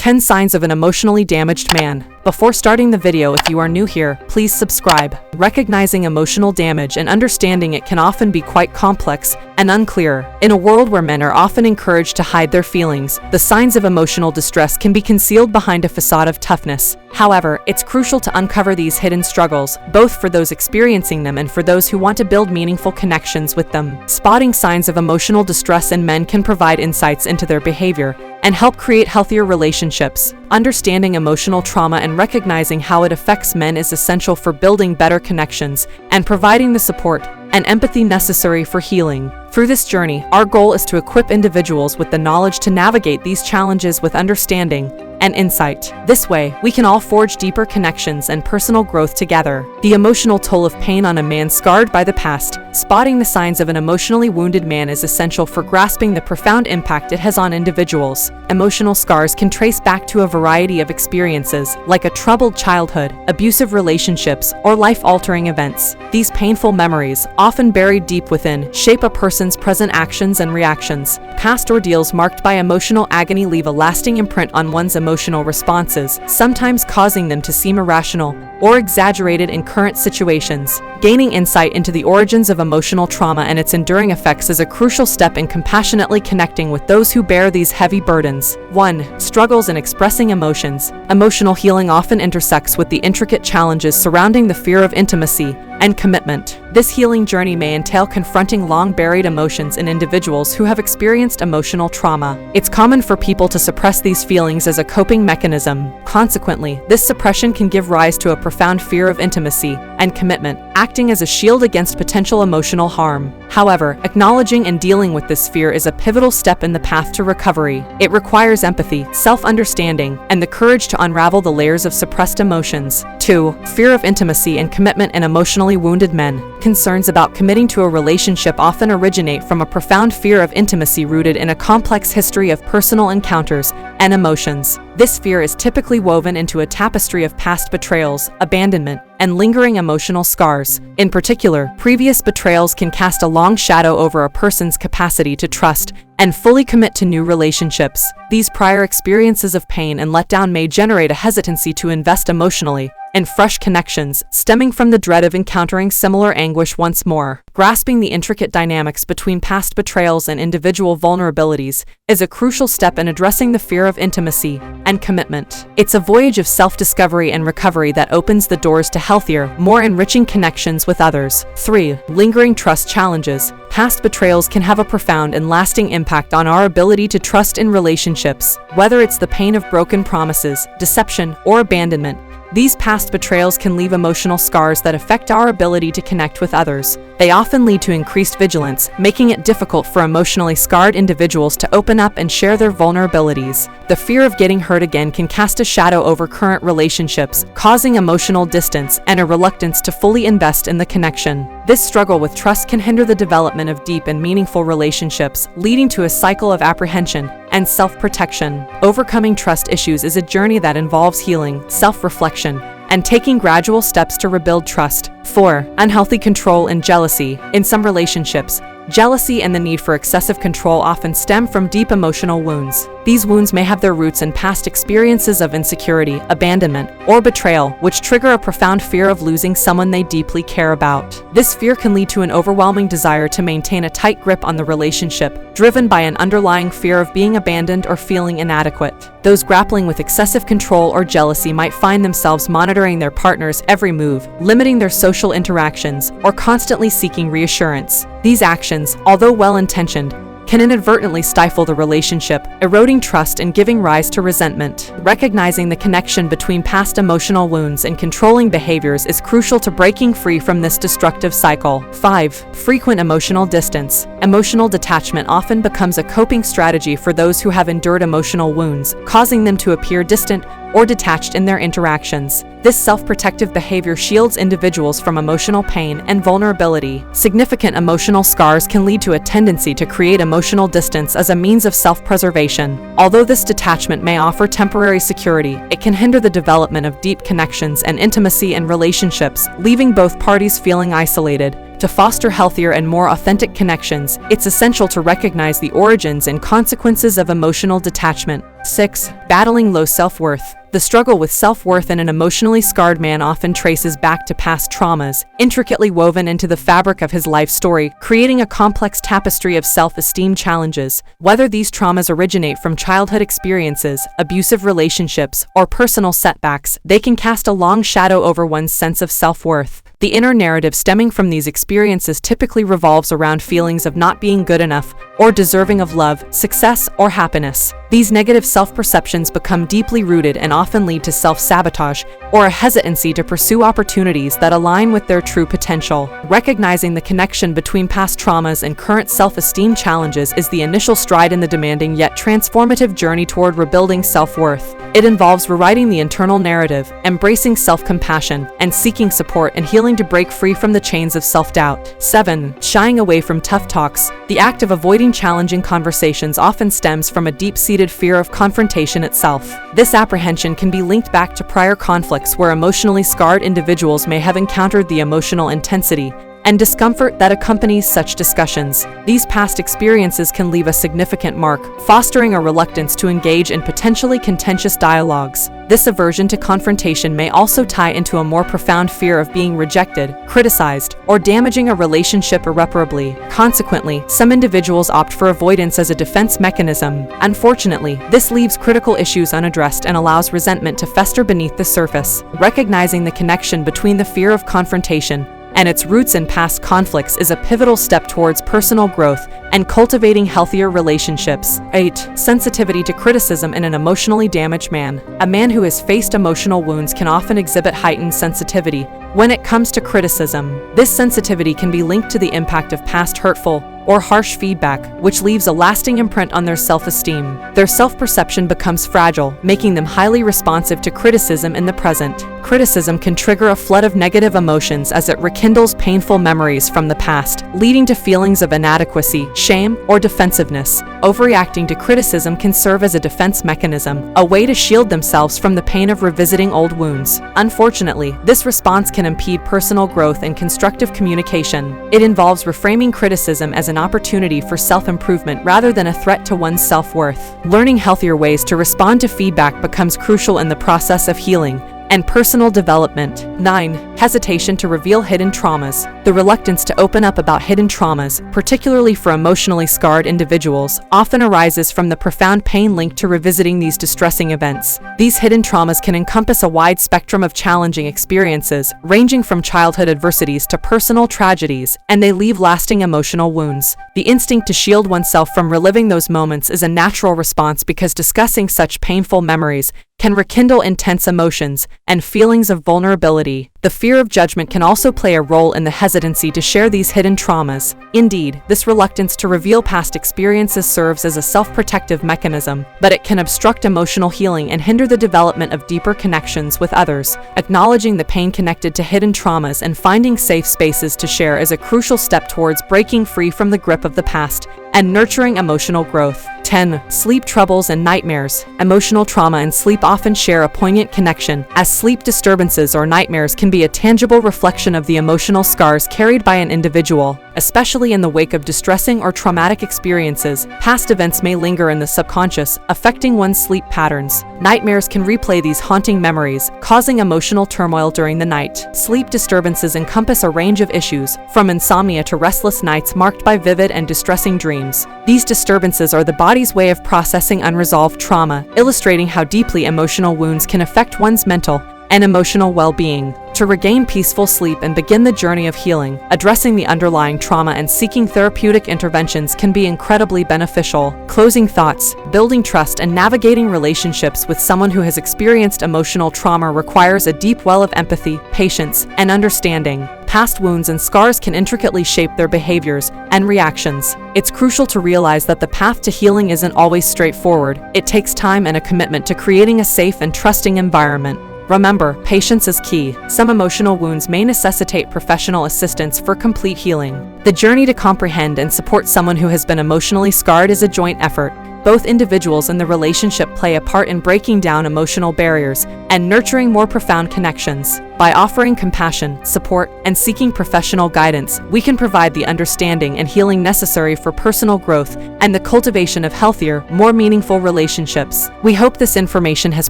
10 Signs of an Emotionally Damaged Man. Before starting the video, if you are new here, please subscribe. Recognizing emotional damage and understanding it can often be quite complex and unclear. In a world where men are often encouraged to hide their feelings, the signs of emotional distress can be concealed behind a facade of toughness. However, it's crucial to uncover these hidden struggles, both for those experiencing them and for those who want to build meaningful connections with them. Spotting signs of emotional distress in men can provide insights into their behavior and help create healthier relationships. Understanding emotional trauma and recognizing how it affects men is essential for building better connections and providing the support and empathy necessary for healing. Through this journey, our goal is to equip individuals with the knowledge to navigate these challenges with understanding and insight. This way, we can all forge deeper connections and personal growth together. The emotional toll of pain on a man scarred by the past. Spotting the signs of an emotionally wounded man is essential for grasping the profound impact it has on individuals. Emotional scars can trace back to a variety of experiences, like a troubled childhood, abusive relationships, or life-altering events. These painful memories, often buried deep within, shape a person's present actions and reactions. Past ordeals marked by emotional agony leave a lasting imprint on one's emotional responses, sometimes causing them to seem irrational or exaggerated in current situations. Gaining insight into the origins of emotional trauma and its enduring effects is a crucial step in compassionately connecting with those who bear these heavy burdens. 1. Struggles in expressing emotions. Emotional healing often intersects with the intricate challenges surrounding the fear of intimacy and commitment. This healing journey may entail confronting long-buried emotions in individuals who have experienced emotional trauma. It's common for people to suppress these feelings as a coping mechanism. Consequently, this suppression can give rise to a profound fear of intimacy and commitment, acting as a shield against potential emotional harm. However, acknowledging and dealing with this fear is a pivotal step in the path to recovery. It requires empathy, self-understanding, and the courage to unravel the layers of suppressed emotions. 2. Fear of intimacy and commitment in emotionally wounded men. Concerns about committing to a relationship often originate from a profound fear of intimacy rooted in a complex history of personal encounters and emotions. This fear is typically woven into a tapestry of past betrayals, abandonment, and lingering emotional scars. In particular, previous betrayals can cast a long shadow over a person's capacity to trust and fully commit to new relationships. These prior experiences of pain and letdown may generate a hesitancy to invest emotionally in fresh connections, stemming from the dread of encountering similar anguish once more. Grasping the intricate dynamics between past betrayals and individual vulnerabilities is a crucial step in addressing the fear of intimacy and commitment. It's a voyage of self-discovery and recovery that opens the doors to healthier, more enriching connections with others. 3. Lingering trust challenges. Past betrayals can have a profound and lasting impact on our ability to trust in relationships. Whether it's the pain of broken promises, deception, or abandonment, these past betrayals can leave emotional scars that affect our ability to connect with others. They often lead to increased vigilance, making it difficult for emotionally scarred individuals to open up and share their vulnerabilities. The fear of getting hurt again can cast a shadow over current relationships, causing emotional distance and a reluctance to fully invest in the connection. This struggle with trust can hinder the development of deep and meaningful relationships, leading to a cycle of apprehension and self-protection. Overcoming trust issues is a journey that involves healing, self-reflection, and taking gradual steps to rebuild trust. 4. Unhealthy control and jealousy. In some relationships, jealousy and the need for excessive control often stem from deep emotional wounds. These wounds may have their roots in past experiences of insecurity, abandonment, or betrayal, which trigger a profound fear of losing someone they deeply care about. This fear can lead to an overwhelming desire to maintain a tight grip on the relationship, driven by an underlying fear of being abandoned or feeling inadequate. Those grappling with excessive control or jealousy might find themselves monitoring their partner's every move, limiting their social interactions, or constantly seeking reassurance. These actions, although well-intentioned, can inadvertently stifle the relationship, eroding trust and giving rise to resentment. Recognizing the connection between past emotional wounds and controlling behaviors is crucial to breaking free from this destructive cycle. 5. Frequent emotional distance. Emotional detachment often becomes a coping strategy for those who have endured emotional wounds, causing them to appear distant or detached in their interactions. This self-protective behavior shields individuals from emotional pain and vulnerability. Significant emotional scars can lead to a tendency to create emotional distance as a means of self-preservation. Although this detachment may offer temporary security, it can hinder the development of deep connections and intimacy in relationships, leaving both parties feeling isolated. To foster healthier and more authentic connections, it's essential to recognize the origins and consequences of emotional detachment 6. Battling low self-worth. The struggle with self-worth in an emotionally scarred man often traces back to past traumas, intricately woven into the fabric of his life story, creating a complex tapestry of self-esteem challenges. Whether these traumas originate from childhood experiences, abusive relationships, or personal setbacks, they can cast a long shadow over one's sense of self-worth. The inner narrative stemming from these experiences typically revolves around feelings of not being good enough or deserving of love, success, or happiness. These negative self-perceptions become deeply rooted and often lead to self-sabotage or a hesitancy to pursue opportunities that align with their true potential. Recognizing the connection between past traumas and current self-esteem challenges is the initial stride in the demanding yet transformative journey toward rebuilding self-worth. It involves rewriting the internal narrative, embracing self-compassion, and seeking support and healing to break free from the chains of self-doubt. 7. Shying away from tough talks. The act of avoiding challenging conversations often stems from a deep-seated fear of confrontation itself. This apprehension can be linked back to prior conflicts where emotionally scarred individuals may have encountered the emotional intensity and discomfort that accompanies such discussions. These past experiences can leave a significant mark, fostering a reluctance to engage in potentially contentious dialogues. This aversion to confrontation may also tie into a more profound fear of being rejected, criticized, or damaging a relationship irreparably. Consequently, some individuals opt for avoidance as a defense mechanism. Unfortunately, this leaves critical issues unaddressed and allows resentment to fester beneath the surface. Recognizing the connection between the fear of confrontation and its roots in past conflicts is a pivotal step towards personal growth and cultivating healthier relationships. 8. Sensitivity to criticism in an emotionally damaged man. A man who has faced emotional wounds can often exhibit heightened sensitivity when it comes to criticism. This sensitivity can be linked to the impact of past hurtful or harsh feedback, which leaves a lasting imprint on their self-esteem. Their self-perception becomes fragile, making them highly responsive to criticism in the present. Criticism can trigger a flood of negative emotions as it rekindles painful memories from the past, leading to feelings of inadequacy, shame, or defensiveness. Overreacting to criticism can serve as a defense mechanism, a way to shield themselves from the pain of revisiting old wounds. Unfortunately, this response can impede personal growth and constructive communication. It involves reframing criticism as an opportunity for self-improvement rather than a threat to one's self-worth. Learning healthier ways to respond to feedback becomes crucial in the process of healing and personal development. 9. Hesitation to reveal hidden traumas. The reluctance to open up about hidden traumas, particularly for emotionally scarred individuals, often arises from the profound pain linked to revisiting these distressing events. These hidden traumas can encompass a wide spectrum of challenging experiences, ranging from childhood adversities to personal tragedies, and they leave lasting emotional wounds. The instinct to shield oneself from reliving those moments is a natural response because discussing such painful memories can rekindle intense emotions and feelings of vulnerability. The fear of judgment can also play a role in the hesitancy to share these hidden traumas. Indeed, this reluctance to reveal past experiences serves as a self-protective mechanism, but it can obstruct emotional healing and hinder the development of deeper connections with others. Acknowledging the pain connected to hidden traumas and finding safe spaces to share is a crucial step towards breaking free from the grip of the past and nurturing emotional growth. 10. Sleep troubles and nightmares. Emotional trauma and sleep often share a poignant connection, as sleep disturbances or nightmares can be a tangible reflection of the emotional scars carried by an individual. Especially in the wake of distressing or traumatic experiences, past events may linger in the subconscious, affecting one's sleep patterns. Nightmares can replay these haunting memories, causing emotional turmoil during the night. Sleep disturbances encompass a range of issues, from insomnia to restless nights marked by vivid and distressing dreams. These disturbances are the body's way of processing unresolved trauma, illustrating how deeply emotional wounds can affect one's mental and emotional well-being. To regain peaceful sleep and begin the journey of healing, addressing the underlying trauma and seeking therapeutic interventions can be incredibly beneficial. Closing thoughts, building trust, and navigating relationships with someone who has experienced emotional trauma requires a deep well of empathy, patience, and understanding. Past wounds and scars can intricately shape their behaviors and reactions. It's crucial to realize that the path to healing isn't always straightforward. It takes time and a commitment to creating a safe and trusting environment. Remember, patience is key. Some emotional wounds may necessitate professional assistance for complete healing. The journey to comprehend and support someone who has been emotionally scarred is a joint effort, Both individuals in the relationship play a part in breaking down emotional barriers and nurturing more profound connections. By offering compassion, support, and seeking professional guidance, we can provide the understanding and healing necessary for personal growth and the cultivation of healthier, more meaningful relationships. We hope this information has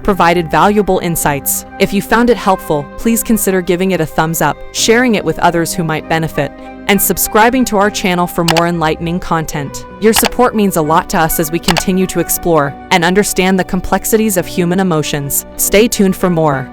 provided valuable insights. If you found it helpful, please consider giving it a thumbs up, sharing it with others who might benefit, and subscribing to our channel for more enlightening content. Your support means a lot to us as we continue to explore and understand the complexities of human emotions. Stay tuned for more.